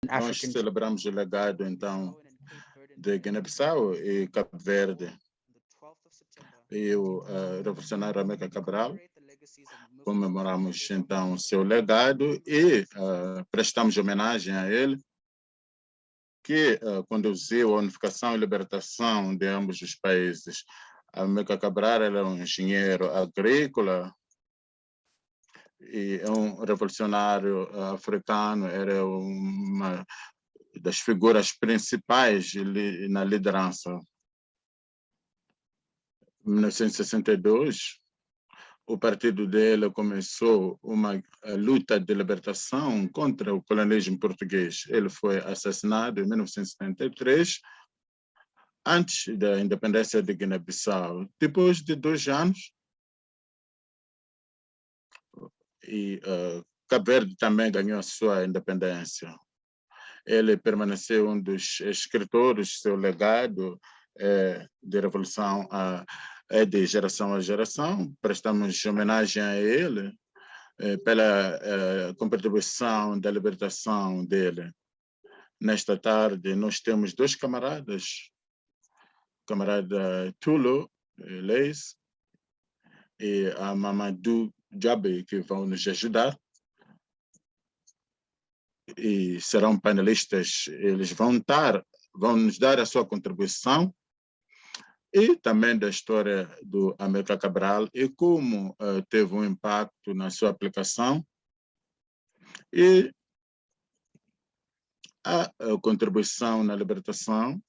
Nós celebramos o legado, então, de Guiné-Bissau e Cabo Verde. E o revolucionário Amílcar Cabral, comemoramos, então, seu legado e prestamos homenagem a ele, que conduziu a unificação e libertação de ambos os países. Amílcar Cabral era um engenheiro agrícola e um revolucionário africano, era uma das figuras principais na liderança. Em 1962, o partido dele começou uma luta de libertação contra o colonialismo português. Ele foi assassinado em 1973, antes da independência de Guiné-Bissau. Depois de 2 anos, e Cabo Verde também ganhou a sua independência. Ele permaneceu um dos escritores, seu legado de revolução é de geração a geração. Prestamos homenagem a ele pela contribuição da libertação dele. Nesta tarde, nós temos 2 camaradas, o camarada Tulo Leis e a Mamadou Jabe, que vão nos ajudar. E serão panelistas, eles vão nos dar a sua contribuição e também da história do Amílcar Cabral e como teve um impacto na sua aplicação e a contribuição na libertação,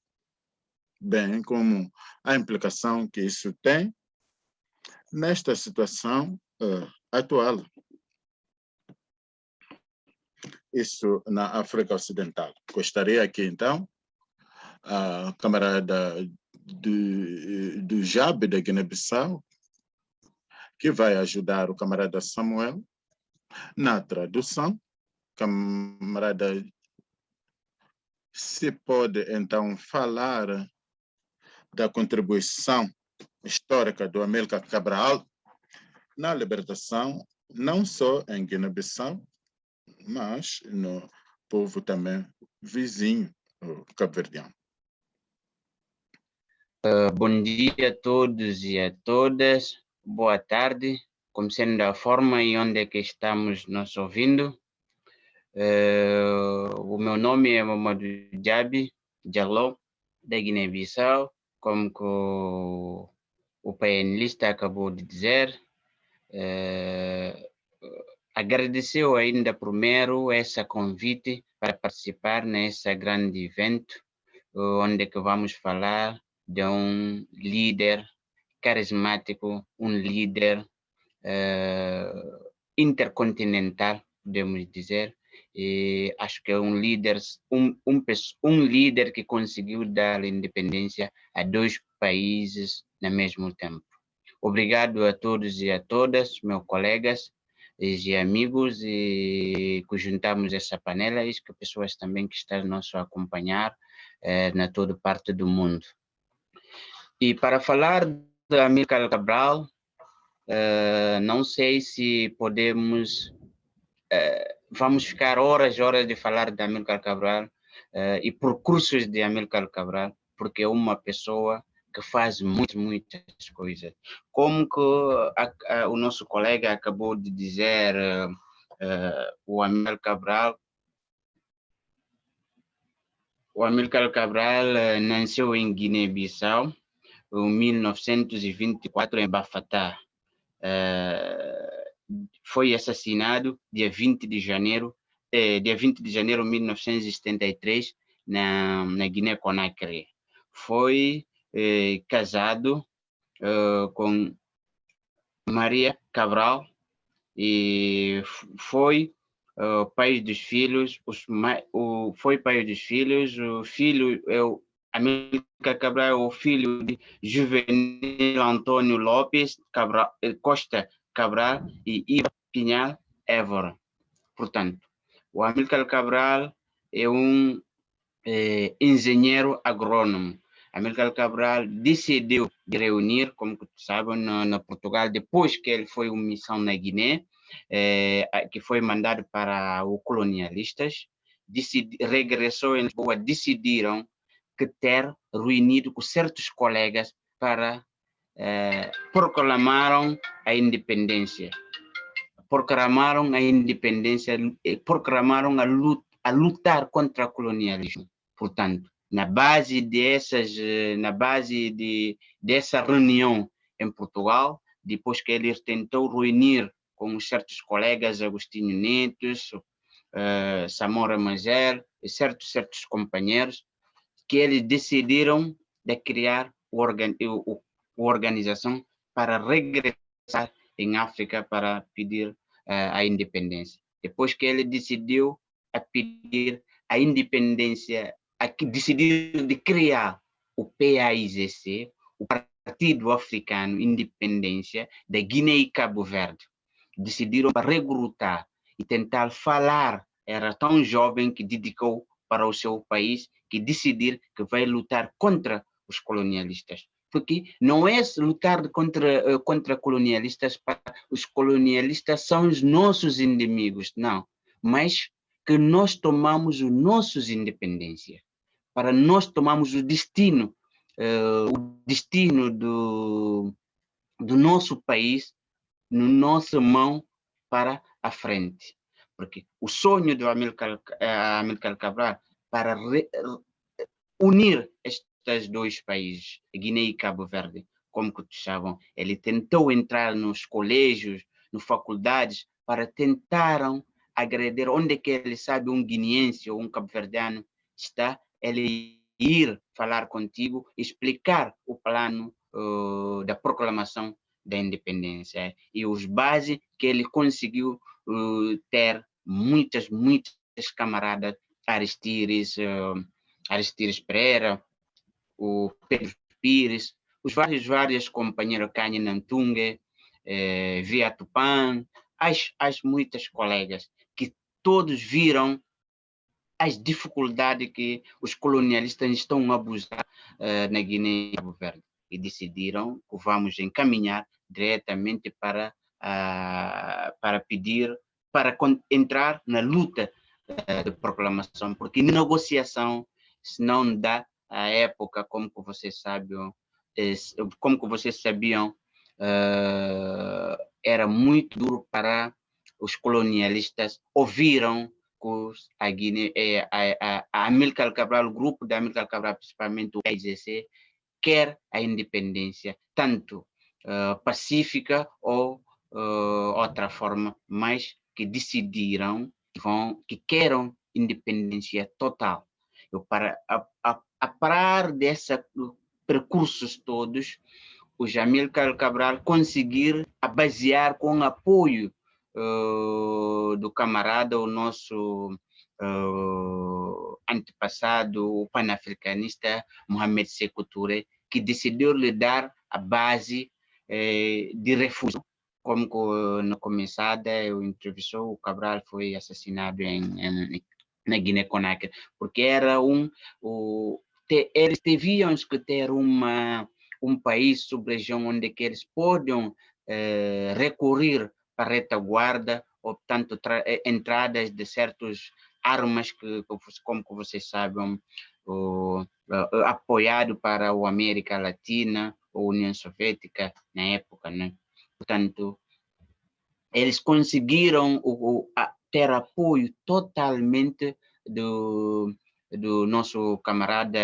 bem como a implicação que isso tem nesta situação atual. Isso na África Ocidental. Gostaria aqui, então, a camarada do JAB da Guiné-Bissau, que vai ajudar o camarada Samuel na tradução. Camarada, se pode, então, falar da contribuição histórica do Amílcar Cabral na libertação, não só em Guiné-Bissau, mas no povo também vizinho, cabo-verdiano. Bom dia a todos e a todas, boa tarde, como sendo a forma e onde é que estamos nos ouvindo. O meu nome é Mamadou Jabe Diallo, da Guiné-Bissau, como que o painelista acabou de dizer. Agradeceu ainda primeiro esse convite para participar nesse grande evento, onde que vamos falar de um líder carismático, um líder intercontinental, podemos dizer. E acho que é um líder, um líder que conseguiu dar independência a 2 países no mesmo tempo. Obrigado a todos e a todas, meus colegas e amigos, e que juntamos essa panela e que pessoas também que estão nos a acompanhar na toda parte do mundo. E para falar de Amílcar Cabral, não sei se podemos, vamos ficar horas de falar de Amílcar Cabral e percursos de Amílcar Cabral, porque é uma pessoa que faz muitas coisas. Como que o nosso colega acabou de dizer, o Amílcar Cabral nasceu em Guiné-Bissau em 1924, em Bafatá. Foi assassinado dia 20 de janeiro de 1973, na Guiné-Conakry. Foi casado com Maria Cabral e foi pai dos filhos. Foi pai dos filhos. O filho é o Amílcar Cabral, o filho de Juvenil Antônio Lopes Cabral, Costa Cabral e Iva Pinhal Évora. Portanto, o Amílcar Cabral é um engenheiro agrônomo. Amílcar Cabral decidiu reunir, como sabem, no Portugal, depois que ele foi uma missão na Guiné, que foi mandado para os colonialistas, regressou em Lisboa, decidiram que ter reunido com certos colegas para proclamaram a independência. Proclamaram a independência, proclamaram a lutar contra o colonialismo. Portanto, na base dessa reunião em Portugal, depois que ele tentou reunir com certos colegas, Agostinho Netos, Samora Magel e certos companheiros, que eles decidiram de criar uma organização para regressar em África para pedir a independência. Depois que ele decidiu a pedir a independência, decidiu de criar o PAIGC, o Partido Africano Independência da Guiné e Cabo Verde. Decidiram recrutar e tentar falar. Era tão jovem que dedicou para o seu país, que decidir que vai lutar contra os colonialistas. Porque não é lutar contra colonialistas, para os colonialistas são os nossos inimigos, não. Mas que nós tomamos os nossos independência, para nós tomarmos o destino do nosso país na nossa mão para a frente. Porque o sonho do Amílcar Cabral para unir estes dois países, Guiné e Cabo Verde, como que sabem, ele tentou entrar nos colégios, nas faculdades, para tentar agredir onde que ele sabe um guineense ou um cabo-verdiano está, ele ir falar contigo, explicar o plano da proclamação da independência. E os bases que ele conseguiu ter muitas camaradas, Aristides Pereira, o Pedro Pires, os vários companheiros, Kanye Nantungue, Via Tupã, as muitas colegas, que todos viram as dificuldades que os colonialistas estão a abusar na Guiné e Cabo Verde. E decidiram que vamos encaminhar diretamente para pedir, para entrar na luta de proclamação, porque negociação, se não dá a época, como que vocês sabiam, era muito duro para os colonialistas. Ouviram que a Amílcar Cabral, o grupo da Amílcar Cabral, principalmente o PAIGC, quer a independência, tanto pacífica ou outra forma, mas que decidiram que queiram independência total. Para parar desses percursos todos, o Amílcar Cabral conseguir basear com apoio do camarada, o nosso antepassado, o panafricanista Mohamed Sékou Touré, que decidiu lhe dar a base de refúgio. Como no começada eu entrevistou, o Cabral foi assassinado na Guiné-Conakry, porque era eles deviam que ter um país, sub-região, onde que eles podem recorrer para a retaguarda, ou tanto entradas de certas armas que como que vocês sabem, apoiado para a América Latina, ou União Soviética na época, né? Portanto, eles conseguiram ter apoio totalmente do nosso camarada,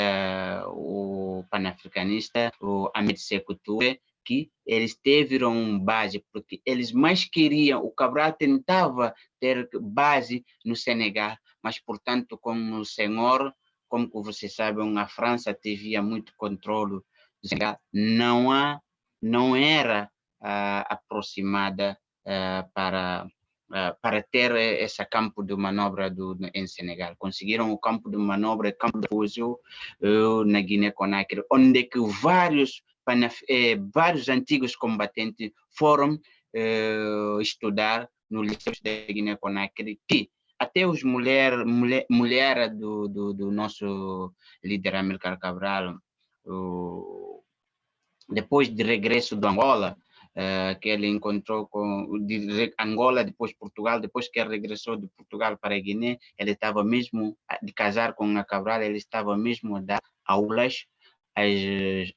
o panafricanista, o Ahmed Sékou Touré, que eles tiveram base, porque eles mais queriam, o Cabral tentava ter base no Senegal, mas, portanto, como o senhor, como vocês sabem, a França tinha muito controle do Senegal, não era aproximada para ter esse campo de manobra em Senegal. Conseguiram o campo de manobra, campo de refúgio na Guiné-Conakry, onde que vários antigos combatentes foram estudar no Liceu da Guiné-Conakry, que até os mulheres do nosso líder Amílcar Cabral, depois de regresso do Angola, que ele encontrou com Angola, depois Portugal, depois que ele regressou de Portugal para a Guiné, ele estava mesmo de casar com a Cabral, ele estava mesmo a dar aulas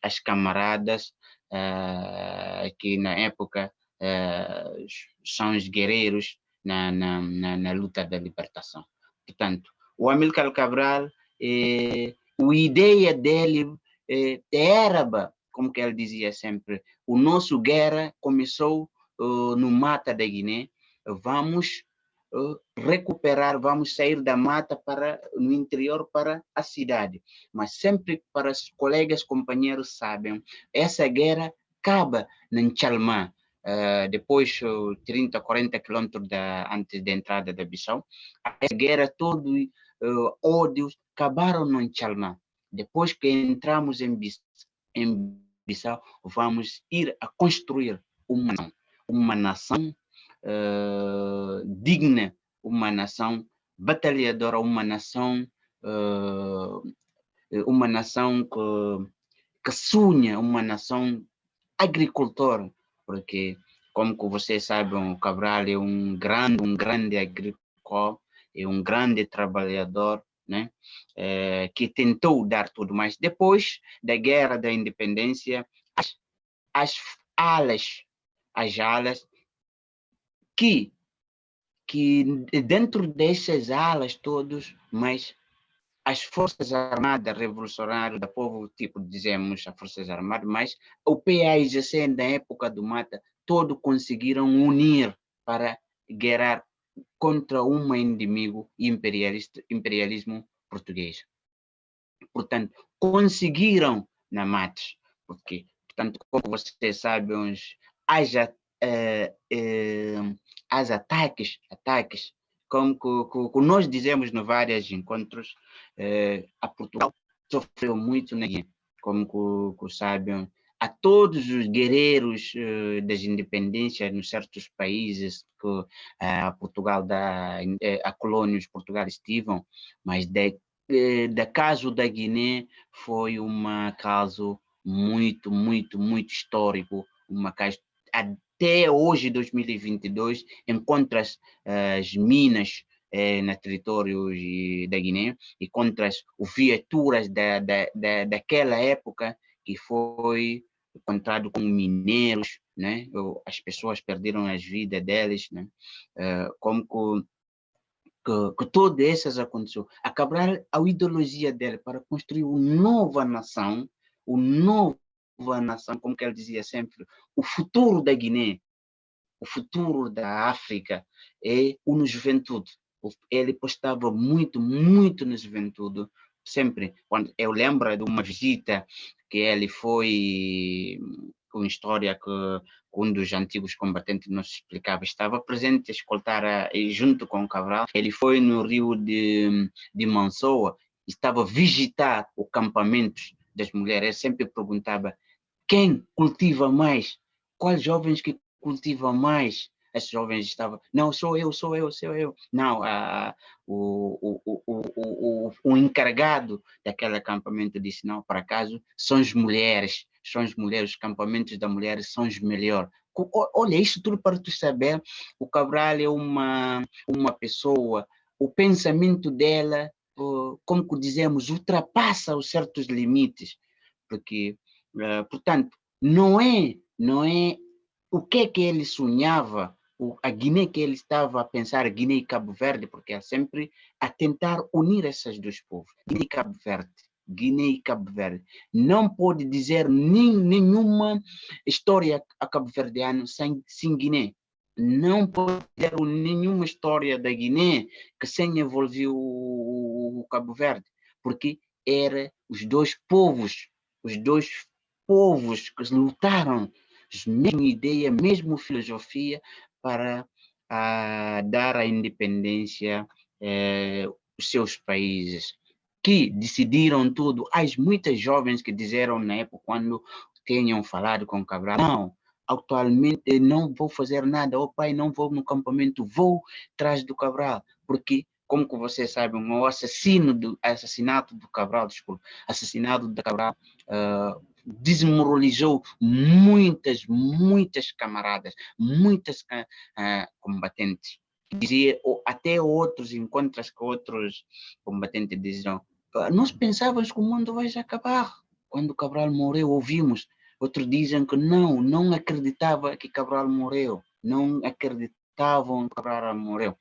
às camaradas que na época são os guerreiros na luta da libertação. Portanto, o Amílcar Cabral, a ideia dele era, como que ele dizia sempre, o nosso guerra começou no Mata da Guiné, vamos recuperar, vamos sair da mata para no interior para a cidade. Mas sempre para os colegas, companheiros sabem, essa guerra acaba em Chalmã, depois 30, 40 quilômetros antes da entrada da Bissau. A guerra, todo ódios acabaram no Chalmã. Depois que entramos em Bissau, vamos ir a construir uma nação digna, uma nação batalhadora, uma nação que sonha, uma nação agricultora, porque, como vocês sabem, o Cabral é um grande agricultor, é um grande trabalhador, né? Que tentou dar tudo, mas depois da guerra da independência, as alas que dentro dessas alas todos, mas as Forças Armadas Revolucionárias do Povo, tipo, dizemos as Forças Armadas, mas o PAIGC na época do Mata, todos conseguiram unir para guerrear contra um inimigo imperialismo português. Portanto, conseguiram na Mates, porque, portanto, como vocês sabem, as ataques, como que nós dizemos em vários encontros, a Portugal sofreu muito na Guiné, como que sabem, a todos os guerreiros das independências nos certos países que Portugal a colônias Portugal estiveram, mas da caso da Guiné foi um caso muito histórico, uma caso até hoje, 2022, encontra-se as minas no território da Guiné, e contra as viaturas daquela época que foi encontrado com mineiros, né? As pessoas perderam as vidas deles, né? Como que todas essas aconteceu. A Cabral, a ideologia dele para construir uma nova nação, como que ele dizia sempre, o futuro da Guiné, o futuro da África é uma juventude. Ele postava muito na juventude, sempre. Quando eu lembro de uma visita que ele foi, uma história que um dos antigos combatentes nos explicava, estava presente a escoltar junto com o Cabral. Ele foi no rio de Mansoa, estava a visitar o campamento das mulheres. Ele sempre perguntava quem cultiva mais, quais jovens que cultivam mais. As jovens estavam, não, sou eu. Não, o encarregado daquele acampamento disse, não, por acaso, são as mulheres, os campamentos das mulheres são os melhores. Olha, isso tudo para tu saber, o Cabral é uma pessoa, o pensamento dela, como que dizemos, ultrapassa os certos limites, porque, portanto, não é o que ele sonhava, a Guiné que ele estava a pensar, Guiné e Cabo Verde, porque é sempre a tentar unir esses dois povos, Guiné e Cabo Verde. Não pode dizer nenhuma história a cabo-verdiano sem Guiné. Não pode ter nenhuma história da Guiné que sem envolver o Cabo Verde, porque eram os dois povos que lutaram, mesma ideia, mesma filosofia para dar a independência aos seus países, que decidiram tudo. Há muitas jovens que disseram na época, quando tenham falado com Cabral, não, atualmente não vou fazer nada, pai, não vou no campamento, vou atrás do Cabral, porque, como que vocês sabem, o assassinato do Cabral, desmoralizou muitas camaradas, muitas combatentes. Dizia, até outros encontros com outros combatentes diziam, nós pensávamos que o mundo vai acabar. Quando Cabral morreu, ouvimos. Outros dizem que não acreditava que Cabral morreu. Não acreditavam que Cabral morreu.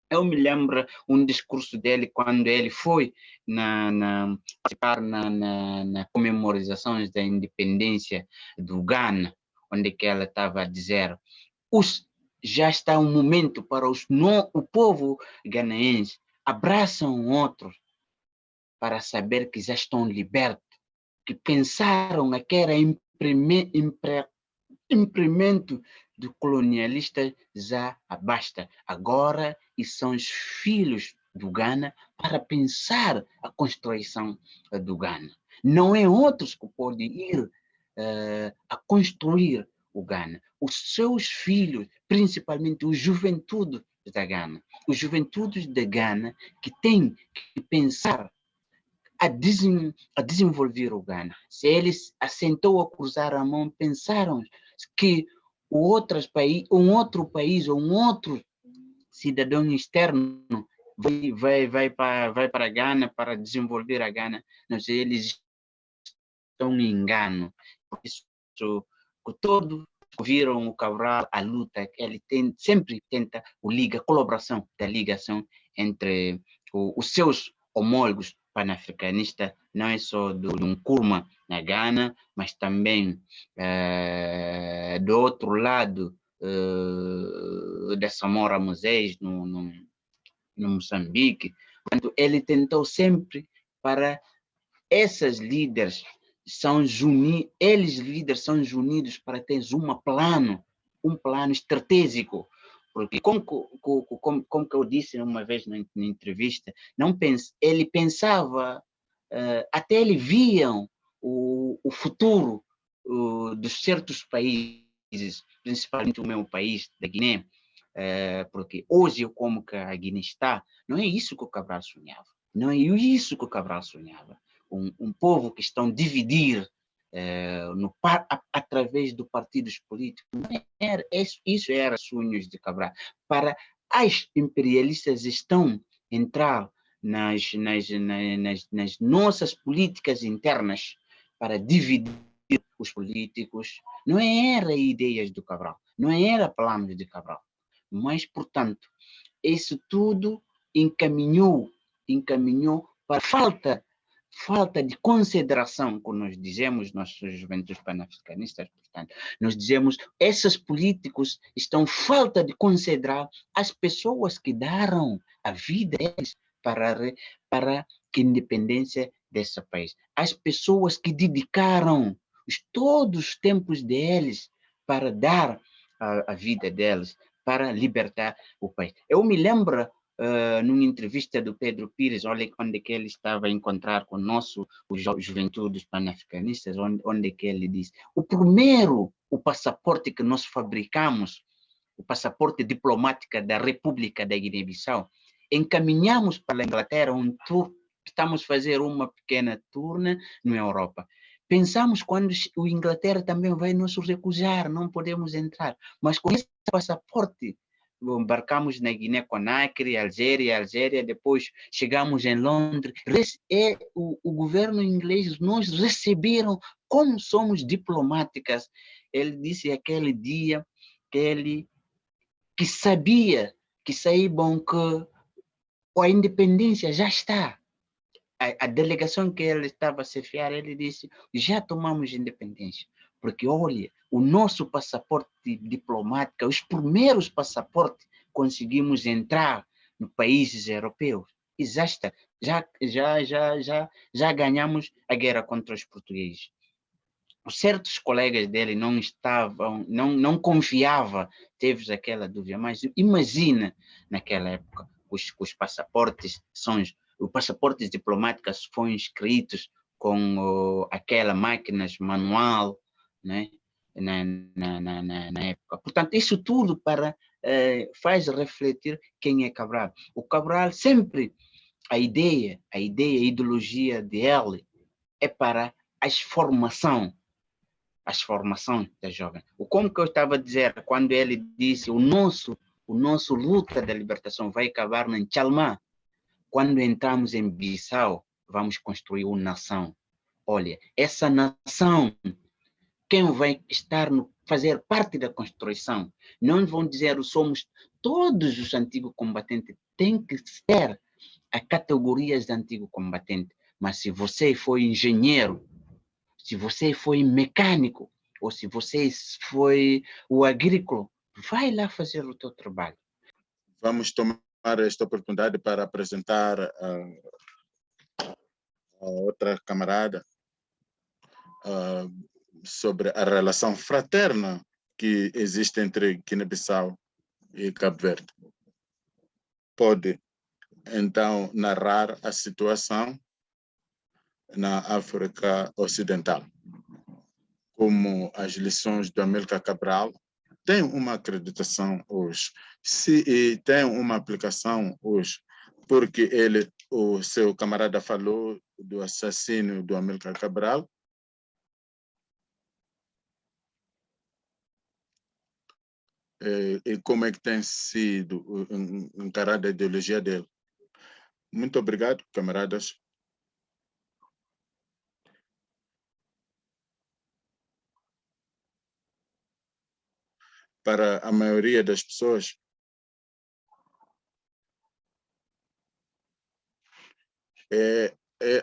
Eu me lembro um discurso dele quando ele foi participar na comemorizações da independência do Ghana, onde que ela estava a dizer já está um momento para o povo ganaense abraçam outros para saber que já estão libertos, que pensaram que era imprimento do colonialista já basta. Agora, e são os filhos do Ghana para pensar a construção do Ghana. Não é outros que podem ir a construir o Ghana. Os seus filhos, principalmente os juventude da Ghana, os juventudes da Ghana que têm que pensar a desenvolver o Ghana. Se eles assentou a cruzar a mão, pensaram que um outro país ou um outro cidadão externo vai para a Ghana para desenvolver a Ghana, mas eles estão em engano. Por isso, que todos viram o Cabral, a luta, ele sempre tenta a colaboração da ligação entre os seus homólogos panafricanistas, não é só do Nkrumah na Ghana, mas também do outro lado da Samora Moisés no Moçambique. Portanto, ele tentou sempre para esses líderes líderes são unidos para ter um plano estratégico, porque como que eu disse uma vez na entrevista, ele pensava, até ele viam o futuro dos certos países, principalmente o meu país, da Guiné, porque hoje como que a Guiné está, não é isso que o Cabral sonhava, não é isso que o Cabral sonhava. Um povo que estão a dividir através dos partidos políticos. Isso era sonhos de Cabral. Para as imperialistas estão a entrar nas nossas políticas internas para dividir os políticos. Não era ideias do Cabral, não era planos de Cabral. Mas, portanto, isso tudo encaminhou para falta de consideração, como nós dizemos, nós juventudes panafricanistas, portanto, nós dizemos, esses políticos estão falta de considerar as pessoas que deram a vida deles para a independência desse país, as pessoas que dedicaram todos os tempos deles para dar a vida deles, para libertar o país. Eu me lembro numa entrevista do Pedro Pires, onde que ele estava a encontrar com os juventudes panafricanistas, onde que ele disse, o passaporte que nós fabricamos, o passaporte diplomático da República da Guiné-Bissau, encaminhamos para a Inglaterra estamos a fazer uma pequena turnê na Europa. Pensamos quando o Inglaterra também vai nos recusar, não podemos entrar, mas com esse passaporte embarcamos na Guiné-Conakry, Algéria, depois chegamos em Londres. O governo inglês nos receberam como somos diplomáticas. Ele disse aquele dia que sabia, que saibam que a independência já está. A delegação que ele estava a chefiar, ele disse, já tomamos independência. Porque, olha, o nosso passaporte diplomático, os primeiros passaportes, conseguimos entrar nos países europeus. E já ganhamos a guerra contra os portugueses. Certos colegas dele não confiavam, teve aquela dúvida, mas imagina naquela época, os passaportes os passaportes diplomáticos foram escritos com aquela máquinas manual, né, na época. Portanto, isso tudo faz refletir quem é Cabral. O Cabral sempre, a ideologia dele é para a formação as formações da jovem. Como que eu estava a dizer, quando ele disse o nosso luta da libertação vai acabar em Chalmá, quando entramos em Bissau, vamos construir uma nação. Olha, essa nação, quem vai fazer parte da construção? Não vão dizer somos todos os antigos combatentes, tem que ter a categorias de antigo combatente. Mas se você foi engenheiro, se você foi mecânico, ou se você foi o agrícola, vai lá fazer o teu trabalho. Vamos tomar esta oportunidade para apresentar a outra camarada sobre a relação fraterna que existe entre Guiné-Bissau e Cabo Verde. Pode, então, narrar a situação na África Ocidental, como as lições do Amílcar Cabral têm uma acreditação hoje, e tem uma aplicação hoje, porque o seu camarada falou do assassínio do Amílcar Cabral, e como é que tem sido encarada a ideologia dele. Muito obrigado, camaradas. Para a maioria das pessoas,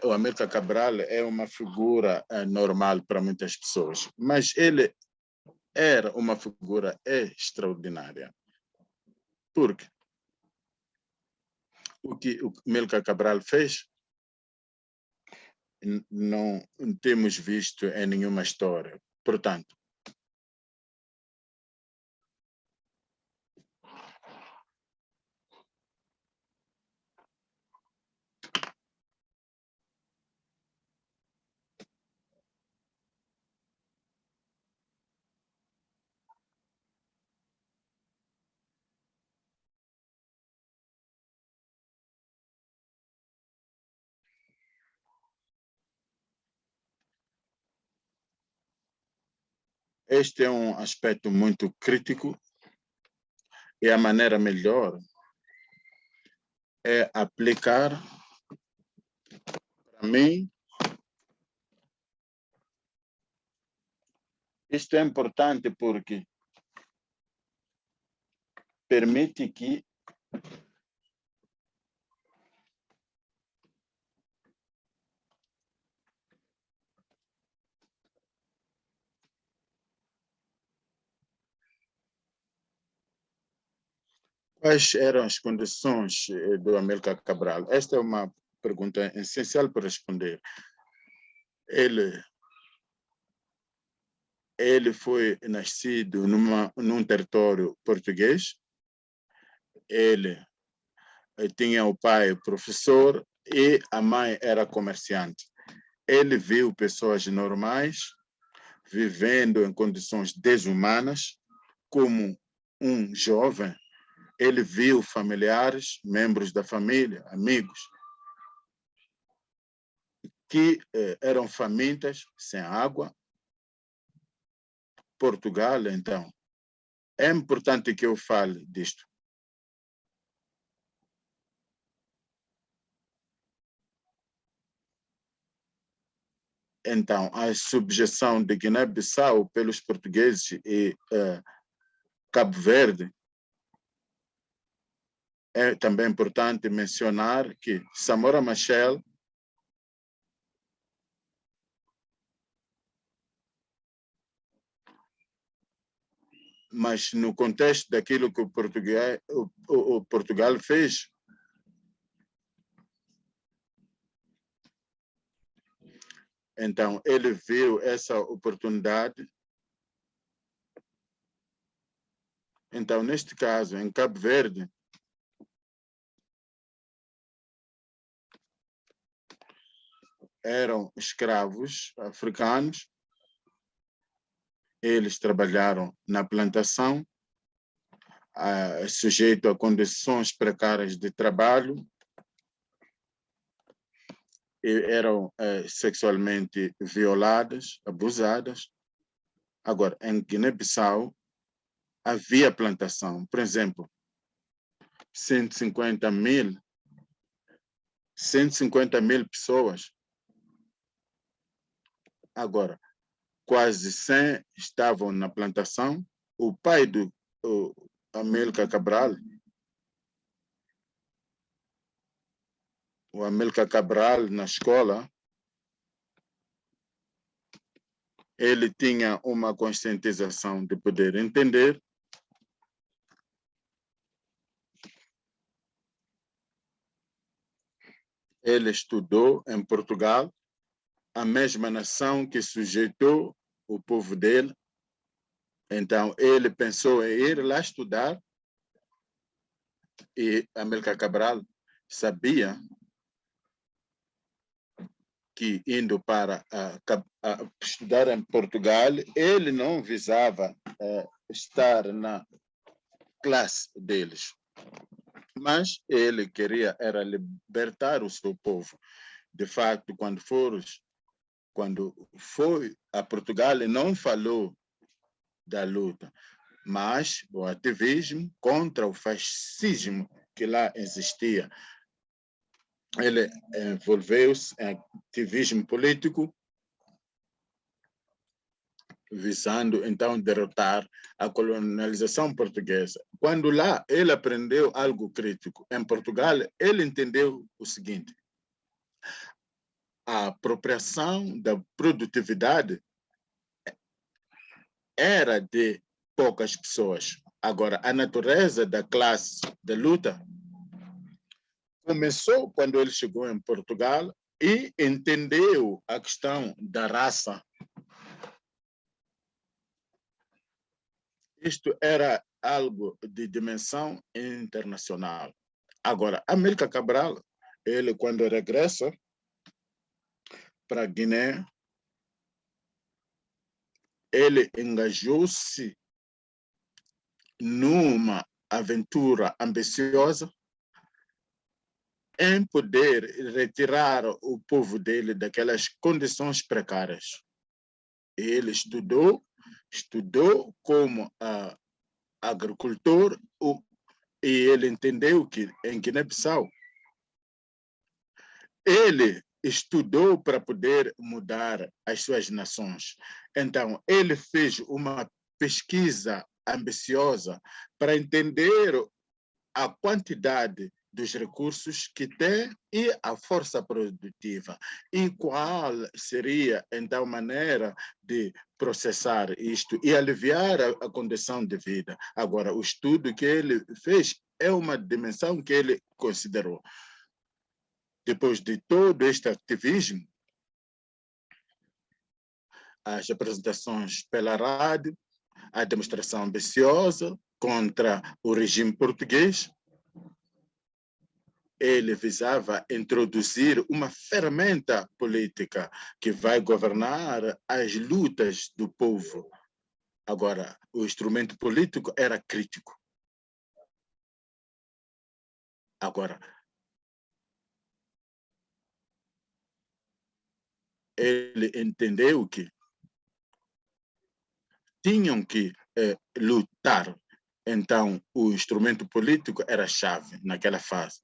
o Amílcar Cabral é uma figura normal para muitas pessoas, mas ele era uma figura extraordinária. Porque o que o Amílcar Cabral fez não temos visto em nenhuma história. Portanto, este é um aspecto muito crítico e a maneira melhor é aplicar, para mim, isto é importante porque permite que quais eram as condições do Amílcar Cabral? Esta é uma pergunta essencial para responder. Ele foi nascido num território português, ele tinha o pai professor e a mãe era comerciante. Ele viu pessoas normais vivendo em condições desumanas. Como um jovem, ele viu familiares, membros da família, amigos, que eram famintas, sem água. Portugal, então, é importante que eu fale disto. Então, a subjeção de Guiné-Bissau pelos portugueses e Cabo Verde, é também importante mencionar que Samora Machel mas no contexto daquilo que o Portugal fez, então ele viu essa oportunidade. Então, neste caso, em Cabo Verde, eram escravos africanos, eles trabalharam na plantação, sujeito a condições precárias de trabalho, e eram sexualmente violadas, abusadas. Agora, em Guiné-Bissau, havia plantação. Por exemplo, 150 mil pessoas. Agora, quase 100 estavam na plantação. O pai do Amílcar Cabral, na escola, ele tinha uma conscientização de poder entender ele estudou em Portugal, a mesma nação que sujeitou o povo dele. Então, ele pensou em ir lá estudar e Amílcar Cabral sabia que indo para estudar em Portugal, ele não visava estar na classe deles, mas ele queria era libertar o seu povo. De fato, quando foi a Portugal, ele não falou da luta, mas o ativismo contra o fascismo que lá existia. Ele envolveu-se em ativismo político, visando, então, derrotar a colonialização portuguesa. Quando lá ele aprendeu algo crítico, em Portugal, ele entendeu o seguinte: a apropriação da produtividade era de poucas pessoas. Agora, a natureza da classe de luta começou quando ele chegou em Portugal e entendeu a questão da raça. Isto era algo de dimensão internacional. Agora, Amílcar Cabral, ele quando regressa para Guiné, ele engajou-se numa aventura ambiciosa em poder retirar o povo dele daquelas condições precárias. Ele estudou como agricultor e ele entendeu que em Guiné-Bissau ele estudou para poder mudar as suas nações. Então, ele fez uma pesquisa ambiciosa para entender a quantidade dos recursos que tem e a força produtiva. E qual seria, então, a maneira de processar isto e aliviar a condição de vida. Agora, o estudo que ele fez é uma dimensão que ele considerou. Depois de todo este ativismo, as apresentações pela rádio, a demonstração ambiciosa contra o regime português, ele visava introduzir uma ferramenta política que vai governar as lutas do povo. Agora, o instrumento político era crítico. Agora, ele entendeu que tinham que lutar. Então, o instrumento político era chave naquela fase.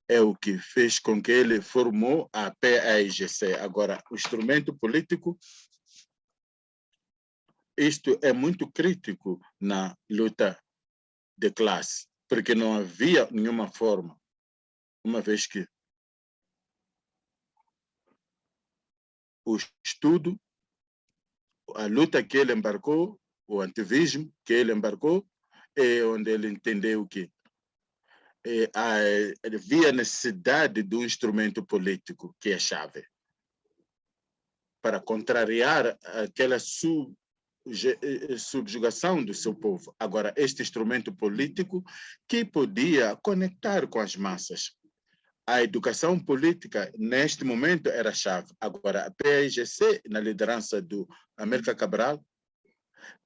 É o que fez com que ele formou a PAIGC. Agora, o instrumento político, isto é muito crítico na luta de classe, porque não havia nenhuma forma, uma vez que o estudo, a luta que ele embarcou, o ativismo que ele embarcou, é onde ele entendeu que havia necessidade do instrumento político, que é chave, para contrariar aquela subjugação do seu povo. Agora, este instrumento político que podia conectar com as massas. A educação política, neste momento, era chave. Agora, a PAIGC, na liderança do Amílcar Cabral,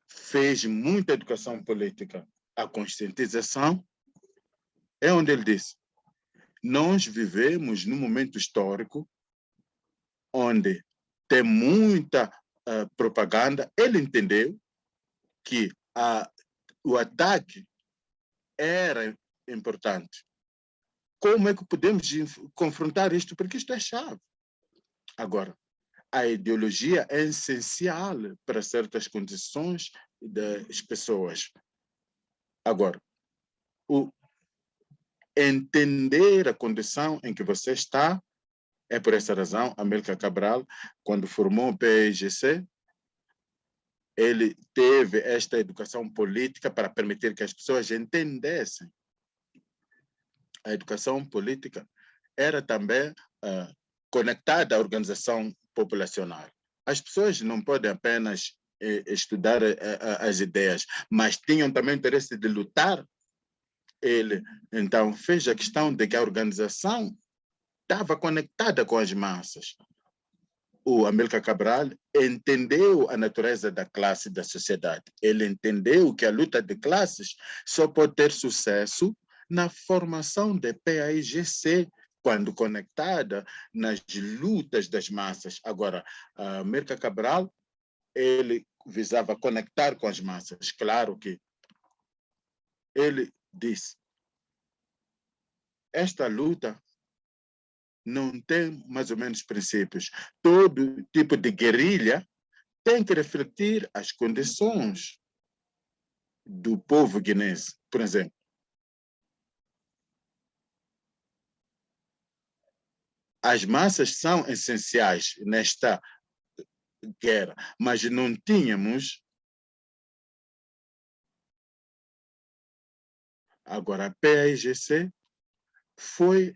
fez muita educação política. A conscientização é onde ele disse: nós vivemos num momento histórico onde tem muita propaganda, ele entendeu que o ataque era importante. Como é que podemos confrontar isto? Porque isto é chave. Agora, a ideologia é essencial para certas condições das pessoas. Agora, entender a condição em que você está, é por essa razão, Amílcar Cabral, quando formou o PAIGC, ele teve esta educação política para permitir que as pessoas entendessem. A educação política era também conectada à organização populacional. As pessoas não podem apenas estudar as ideias, mas tinham também o interesse de lutar. Ele, então, fez a questão de que a organização estava conectada com as massas. O Amílcar Cabral entendeu a natureza da classe da sociedade. Ele entendeu que a luta de classes só pode ter sucesso na formação de PAIGC, quando conectada nas lutas das massas. Agora, Amílcar Cabral, ele visava conectar com as massas. Claro que ele disse, esta luta não tem mais ou menos princípios. Todo tipo de guerrilha tem que refletir as condições do povo guinense. Por exemplo, as massas são essenciais nesta guerra, mas não tínhamos. Agora, a PAIGC foi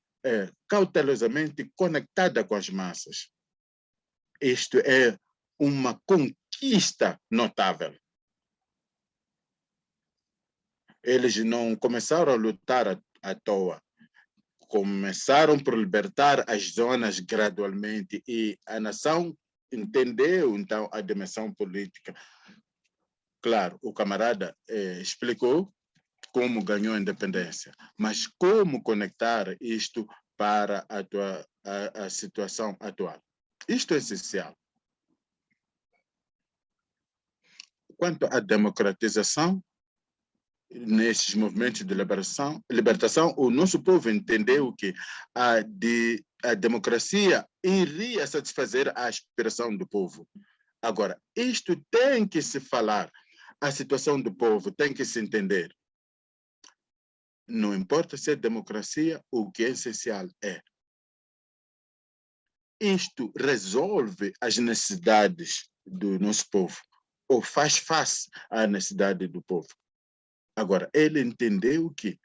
cautelosamente conectada com as massas. Isto é uma conquista notável. Eles não começaram a lutar à toa. Começaram por libertar as zonas gradualmente e a nação entendeu, então, a dimensão política. Claro, o camarada explicou como ganhou a independência, mas como conectar isto para a situação atual. Isto é essencial. Quanto à democratização, nesses movimentos de libertação, o nosso povo entendeu que a democracia iria satisfazer a aspiração do povo. Agora, isto tem que se falar, a situação do povo tem que se entender. Não importa se é democracia, o que é essencial é. Isto resolve as necessidades do nosso povo, ou faz face à necessidade do povo. Agora, ele entendeu que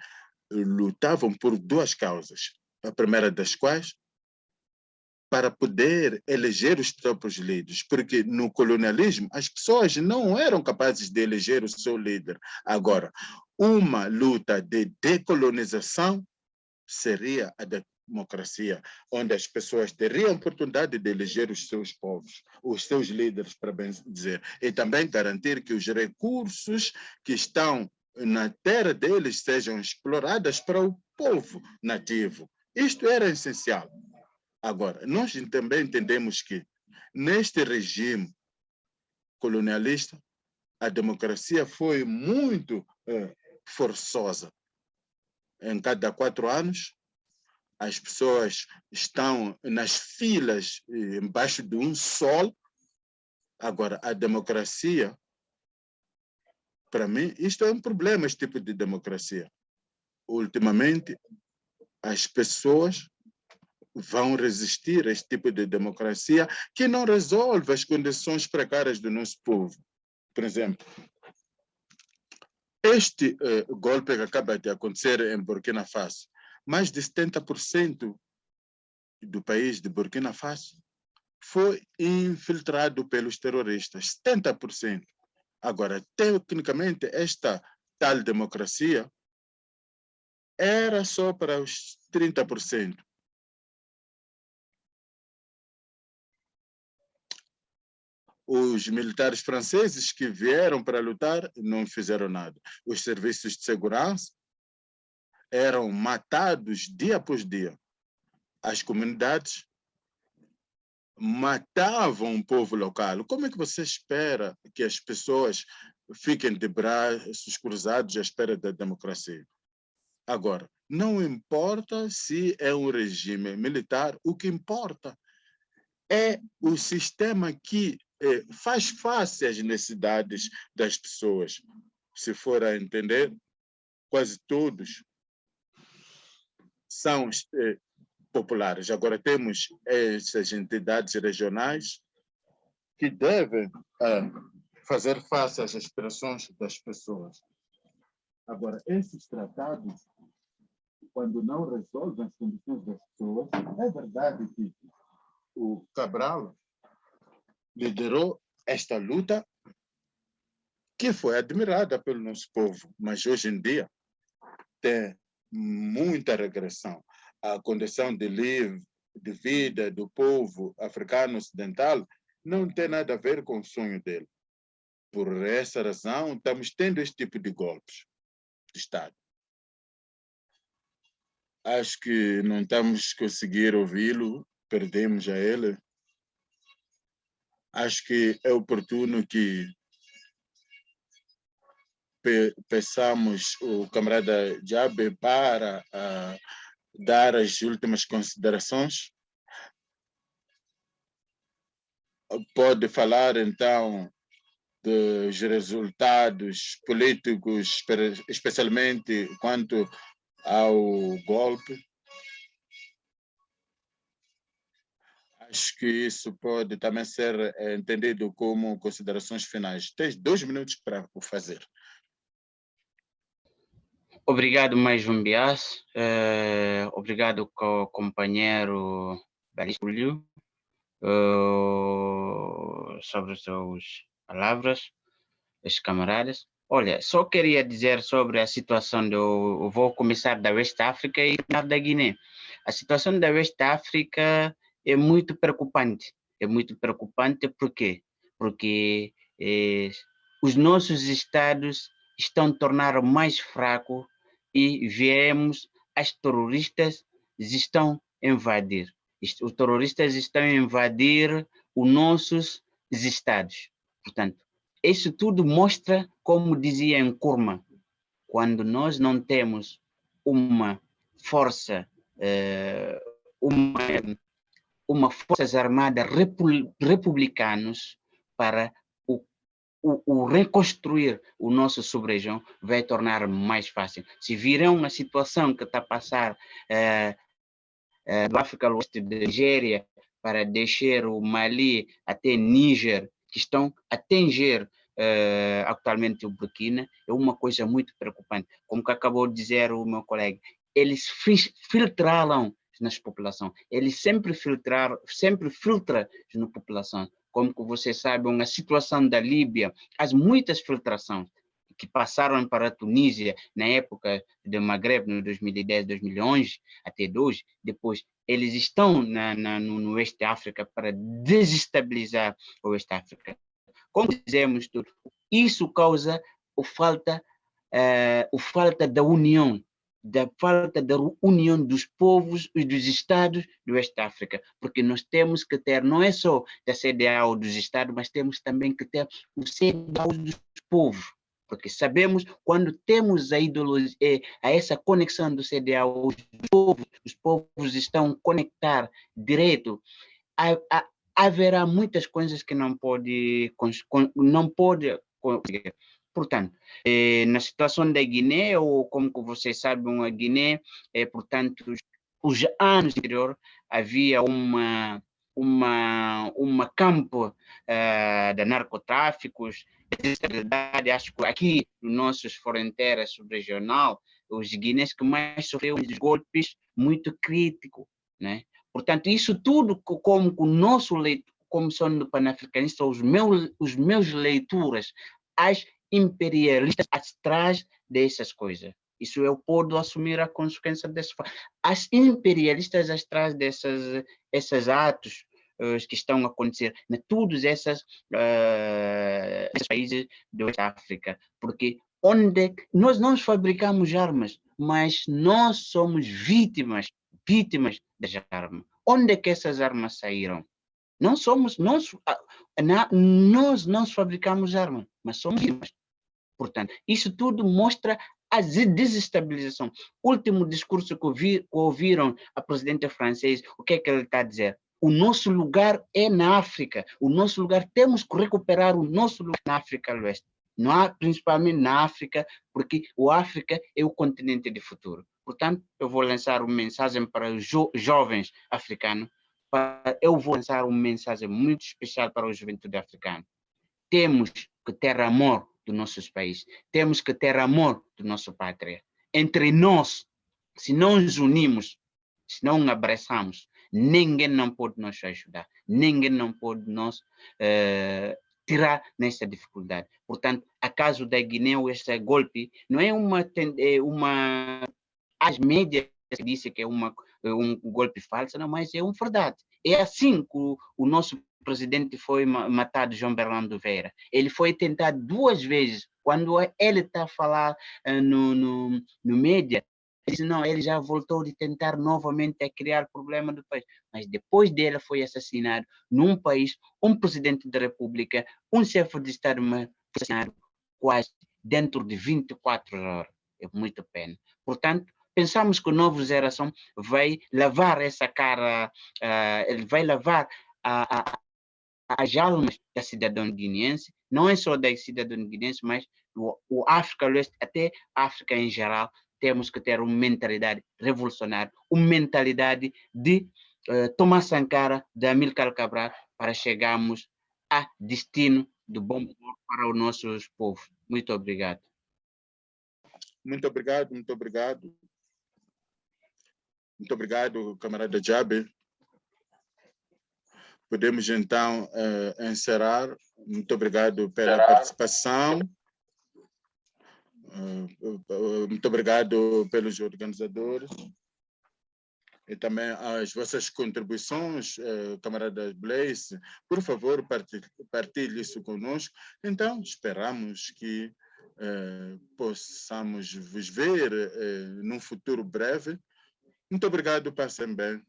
lutavam por duas causas. A primeira das quais, para poder eleger os próprios líderes, porque no colonialismo as pessoas não eram capazes de eleger o seu líder. Agora, uma luta de decolonização seria a democracia, onde as pessoas teriam a oportunidade de eleger os seus povos, os seus líderes, para bem dizer, e também garantir que os recursos que estão na terra deles sejam exploradas para o povo nativo. Isto era essencial. Agora, nós também entendemos que, neste regime colonialista, a democracia foi muito forçosa. Em cada 4 anos, as pessoas estão nas filas embaixo de um sol. Agora, a democracia, para mim, isto é um problema, este tipo de democracia. Ultimamente, as pessoas vão resistir a este tipo de democracia que não resolve as condições precárias do nosso povo. Por exemplo, este golpe que acaba de acontecer em Burkina Faso, mais de 70% do país de Burkina Faso foi infiltrado pelos terroristas, 70%. Agora, tecnicamente, esta tal democracia era só para os 30%. Os militares franceses que vieram para lutar não fizeram nada. Os serviços de segurança eram matados dia após dia. As comunidades matavam o povo local. Como é que você espera que as pessoas fiquem de braços cruzados à espera da democracia? Agora, não importa se é um regime militar, o que importa é o sistema que faz face às necessidades das pessoas. Se for a entender, quase todos são populares. Agora temos essas entidades regionais que devem fazer face às aspirações das pessoas. Agora, esses tratados, quando não resolvem as condições das pessoas, é verdade que o Cabral liderou esta luta que foi admirada pelo nosso povo, mas hoje em dia tem muita regressão. A condição de vida do povo africano ocidental não tem nada a ver com o sonho dele. Por essa razão, estamos tendo este tipo de golpes de Estado. Acho que não estamos conseguindo ouvi-lo, perdemos a ele. Acho que é oportuno que peçamos o camarada Jabe para dar as últimas considerações. Pode falar, então, dos resultados políticos, especialmente quanto ao golpe. Acho que isso pode também ser entendido como considerações finais. Tens 2 minutos para o fazer. Obrigado, mais um Bias. Obrigado, companheiro Julio, sobre as suas palavras, os camaradas. Olha, só queria dizer sobre a situação do... Vou começar da West África e da Guiné. A situação da West África é muito preocupante. É muito preocupante por quê? Porque os nossos estados estão a tornar mais fracos e vemos as terroristas estão a invadir. Os terroristas estão a invadir os nossos estados. Portanto, isso tudo mostra, como dizia Nkrumah, quando nós não temos uma força, uma forças armadas republicanos para o reconstruir o nosso sub-região vai tornar mais fácil. Se viram a situação que está a passar do África do Oeste de Nigéria para descer o Mali até Níger, que estão a atingir atualmente o Burkina, é uma coisa muito preocupante. Como que acabou de dizer o meu colega, eles filtraram nas populações, eles sempre filtram na população. Como que você sabe, a situação da Líbia, há muitas filtrações que passaram para a Tunísia na época do Maghreb, no 2010, 2011, até hoje. Depois, eles estão no Oeste da África para desestabilizar o Oeste da África. Como dizemos tudo, isso causa a falta da união, dos povos e dos estados do Oeste da África, porque nós temos que ter, não é só da CDAO dos estados, mas temos também que ter o CDAO dos povos, porque sabemos quando temos a ideologia, a essa conexão do CDAO, os povos estão a conectar direto, haverá muitas coisas que não pode conseguir. Portanto, na situação da Guiné, ou como vocês sabem, a Guiné, portanto, os anos anteriores havia uma campo de narcotráficos, de acho que aqui nas nossas fronteiras subregional, os guineenses que mais sofreram os golpes muito críticos, né? Portanto, isso tudo como o nosso leitor, como são panafricanistas, os meus leituras, as imperialistas atrás dessas coisas. Isso eu posso assumir a consequência dessa. As imperialistas atrás desses atos que estão a acontecer em todos esses países da África, porque onde nós não fabricamos armas, mas nós somos vítimas das armas. Onde é que essas armas saíram? Nós não fabricamos armas, mas somos vítimas. Portanto, isso tudo mostra a desestabilização. Último discurso que ouviram a presidente francesa, o que é que ele está a dizer? O nosso lugar é na África. O nosso lugar, temos que recuperar o nosso lugar na África do Oeste. Principalmente na África, porque o África é o continente de futuro. Portanto, eu vou lançar uma mensagem para os jovens africanos. Eu vou lançar uma mensagem muito especial para o juventude africano. Temos que ter amor do nosso país. Temos que ter amor do nosso pátria. Entre nós, se não nos unimos, se não abraçamos, ninguém não pode nos ajudar. Ninguém não pode nos tirar nessa dificuldade. Portanto, a caso da Guiné, esse golpe não é as mídias dizem que é um golpe falso, não, mas é uma verdade. É assim que o nosso presidente foi matado, João Bernardo Veira. Ele foi tentado 2 vezes. Quando ele está a falar no mídia, ele disse, não, ele já voltou de tentar novamente a criar problema do país. Mas depois dele foi assassinado num país, um presidente da República, um chefe de Estado foi assassinado quase dentro de 24 horas. É muito pena. Portanto, pensamos que a nova geração vai lavar essa cara, ele vai lavar as almas da cidadão guineense, não é só da cidadão guineense, mas o África do Oeste, até a África em geral, temos que ter uma mentalidade revolucionária, uma mentalidade de Thomas Sankara, de Amílcar Cabral, para chegarmos a destino de bom para os nossos povos. Muito obrigado. Muito obrigado, muito obrigado. Muito obrigado, camarada Jabe. Podemos, então, encerrar. Muito obrigado pela participação. Muito obrigado pelos organizadores. E também as vossas contribuições, camarada Blaise. Por favor, partilhe isso conosco. Então, esperamos que possamos vos ver num futuro breve. Muito obrigado, passem bem.